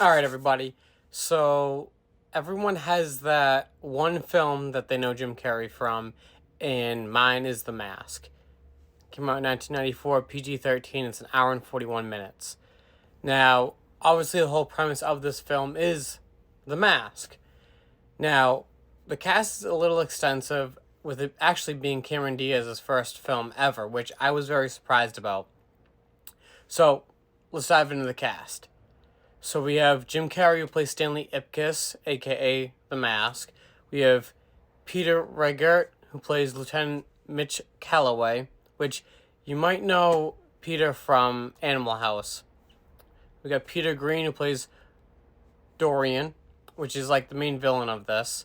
All right, everybody. So everyone has that one film that they know Jim Carrey from, and mine is The Mask. Came out in 1994, PG-13. It's an hour and 41 minutes. Now, obviously, the whole premise of this film is The Mask. Now, the cast is a little extensive, with it actually being Cameron Diaz's first film ever, which I was very surprised about. So, let's dive into the cast. So we have Jim Carrey, who plays Stanley Ipkiss, aka The Mask. We have Peter Riegert, who plays Lieutenant Mitch Calloway, which you might know Peter from Animal House. We got Peter Green, who plays Dorian, which is like the main villain of this.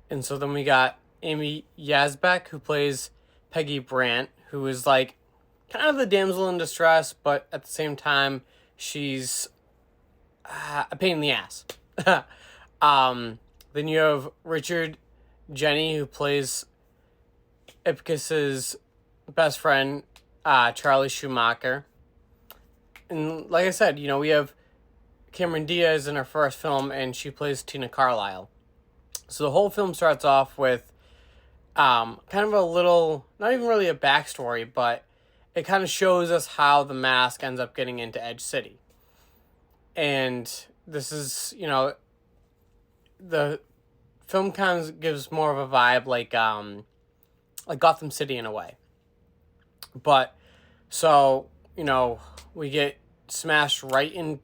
And so then we got Amy Yazbek, who plays Peggy Brandt, who is like kind of the damsel in distress, but at the same time, she's a pain in the ass. Then you have Richard Jenny, who plays Ipkiss's best friend, Charlie Schumacher. And like I said, we have Cameron Diaz in her first film, and she plays Tina Carlisle. So the whole film starts off with kind of a little, not even really a backstory, but it kind of shows us how the mask ends up getting into Edge City. And this is, the film kind of gives more of a vibe like Gotham City in a way. But, so, we get smashed right into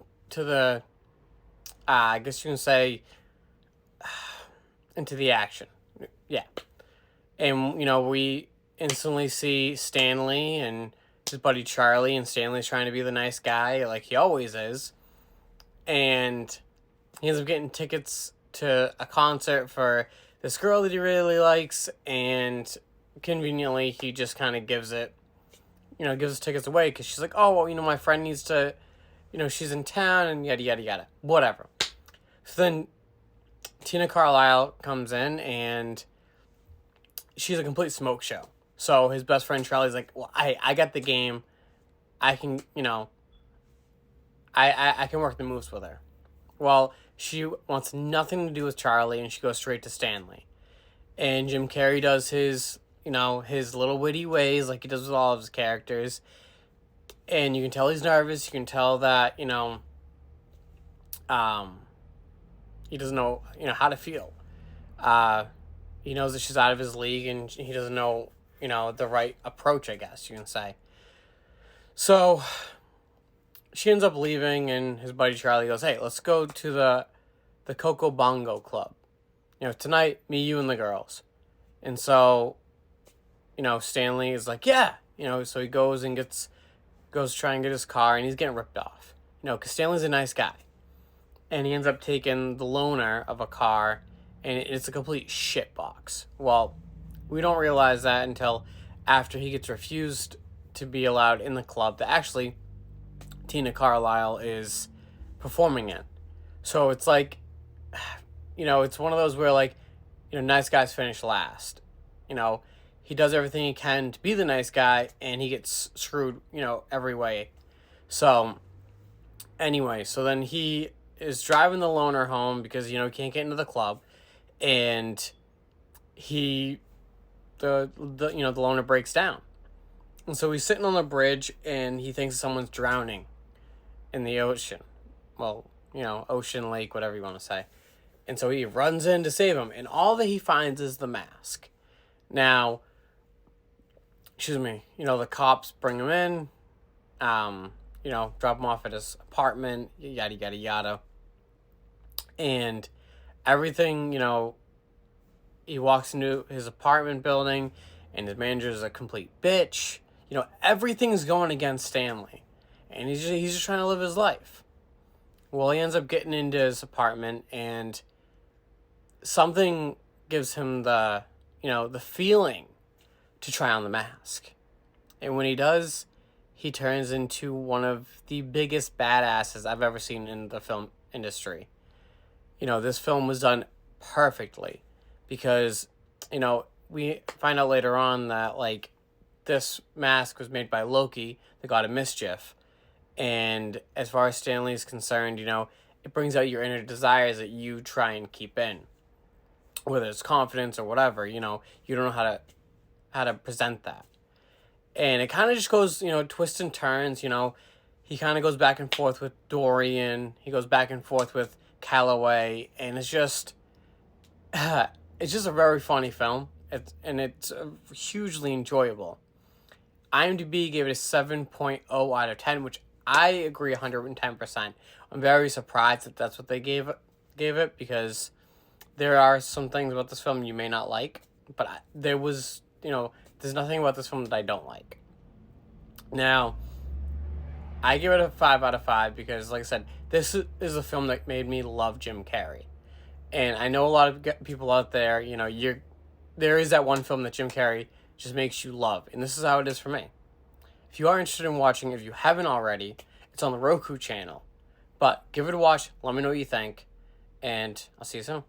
the, I guess you can say, into the action. Yeah. And, we instantly see Stanley and his buddy Charlie, and Stanley's trying to be the nice guy like he always is. And he ends up getting tickets to a concert for this girl that he really likes, and conveniently he just kind of gives his tickets away because she's like, oh, well, my friend needs to, she's in town, and yada, yada, yada. Whatever. So then Tina Carlisle comes in, and she's a complete smoke show. So his best friend Charlie's like, well, I got the game. I can, I can work the moves with her. Well, she wants nothing to do with Charlie, and she goes straight to Stanley. And Jim Carrey does his little witty ways like he does with all of his characters. And you can tell he's nervous. You can tell that, he doesn't know, how to feel. He knows that she's out of his league, and he doesn't know, the right approach, I guess you can say. So she ends up leaving, and his buddy Charlie goes, hey, let's go to the Coco Bongo Club. Tonight, me, you, and the girls. And so, Stanley is like, yeah. So he goes to try and get his car, and he's getting ripped off. Because Stanley's a nice guy. And he ends up taking the loaner of a car, and it's a complete shitbox. Well, we don't realize that until after he gets refused to be allowed in the club that actually Tina Carlisle is performing in. So it's like, it's one of those where like, nice guys finish last. He does everything he can to be the nice guy, and he gets screwed, every way. So anyway, so then he is driving the loner home because, he can't get into the club, and the loner breaks down. And so he's sitting on the bridge, and he thinks someone's drowning in the ocean. Well, ocean, lake, whatever you want to say. And so he runs in to save him, and all that he finds is the mask. Now, the cops bring him in, drop him off at his apartment, yada, yada, yada. And everything, he walks into his apartment building, and his manager is a complete bitch. Everything's going against Stanley, and he's just trying to live his life. Well, he ends up getting into his apartment, and something gives him the feeling to try on the mask. And when he does, he turns into one of the biggest badasses I've ever seen in the film industry. This film was done perfectly because, we find out later on that, like, this mask was made by Loki, the god of mischief. And as far as Stanley is concerned, it brings out your inner desires that you try and keep in, whether it's confidence or whatever. You know, you don't know how to present that, and it kind of just goes, you know, twists and turns. You know, he kind of goes back and forth with Dorian. He goes back and forth with Calloway, and it's just a very funny film. It's hugely enjoyable. IMDb gave it a 7.0 out of 10, which I agree 110%. I'm very surprised that that's what they gave it, because there are some things about this film you may not like, but there's nothing about this film that I don't like. Now, I give it a 5 out of 5 because, like I said, this is a film that made me love Jim Carrey. And I know a lot of people out there, you know, there is that one film that Jim Carrey just makes you love. And this is how it is for me. If you are interested in watching, if you haven't already, it's on the Roku channel. But give it a watch. Let me know what you think. And I'll see you soon.